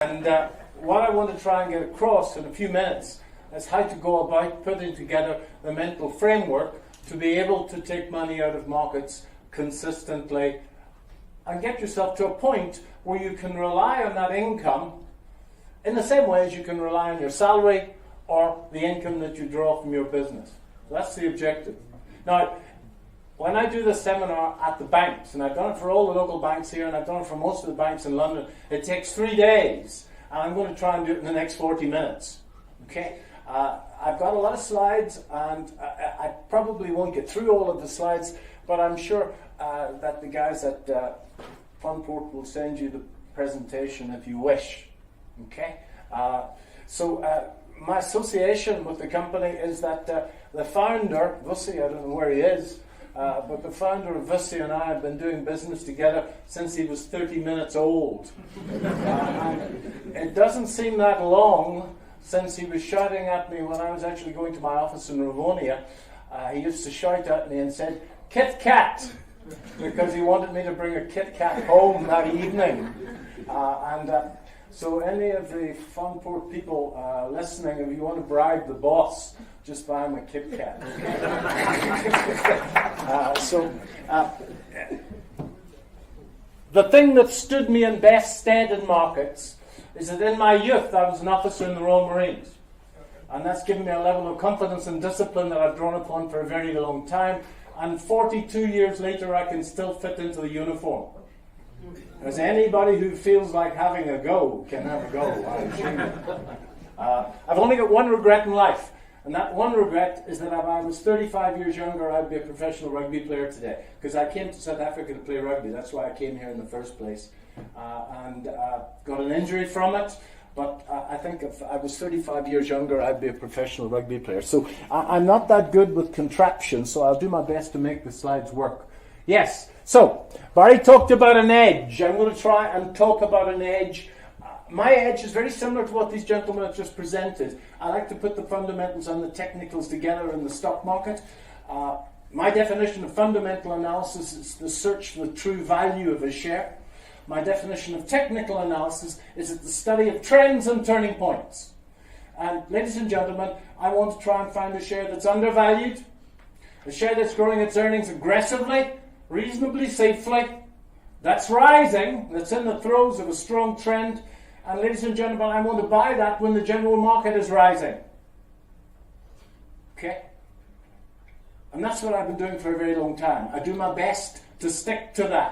And what I want to try and get across in a few minutes is how to go about putting together the mental framework to be able to take money out of markets consistently and get yourself to a point where you can rely on that income in the same way as you can rely on your salary or the income that you draw from your business. That's the objective. Now, when I do this seminar at the banks, and I've done it for all the local banks here, and I've done it for most of the banks in London, it takes 3 days, and I'm going to try and do it in the next 40 minutes. Okay? I've got a lot of slides, and I probably won't get through all of the slides, but I'm sure that the guys at Funport will send you the presentation if you wish. Okay? My association with the company is that the founder, Vussi, I don't know where he is, but the founder of Vussi and I have been doing business together since he was 30 minutes old. And it doesn't seem that long since he was shouting at me when I was actually going to my office in Ravonia. He used to shout at me and said, "Kit Kat," because he wanted me to bring a Kit Kat home that evening. So any of the Funport people listening, if you want to bribe the boss, just buy him a Kit Kat. The thing that stood me in best stead in markets is that in my youth I was an officer in the Royal Marines. And that's given me a level of confidence and discipline that I've drawn upon for a very long time. And 42 years later I can still fit into the uniform. As anybody who feels like having a go can have a go, I assure you. I've only got one regret in life, and that one regret is that if I was 35 years younger, I'd be a professional rugby player today, because I came to South Africa to play rugby. That's why I came here in the first place, and got an injury from it. But I think if I was 35 years younger, I'd be a professional rugby player. So I'm not that good with contraptions, so I'll do my best to make the slides work. Yes. So, Barry talked about an edge. I'm going to try and talk about an edge. My edge is very similar to what these gentlemen have just presented. I like to put the fundamentals and the technicals together in the stock market. My definition of fundamental analysis is the search for the true value of a share. My definition of technical analysis is the study of trends and turning points. And ladies and gentlemen, I want to try and find a share that's undervalued, a share that's growing its earnings aggressively, reasonably safely, that's rising, that's in the throes of a strong trend, and ladies and gentlemen, I want to buy that when the general market is rising. Okay? And that's what I've been doing for a very long time. I do my best to stick to that.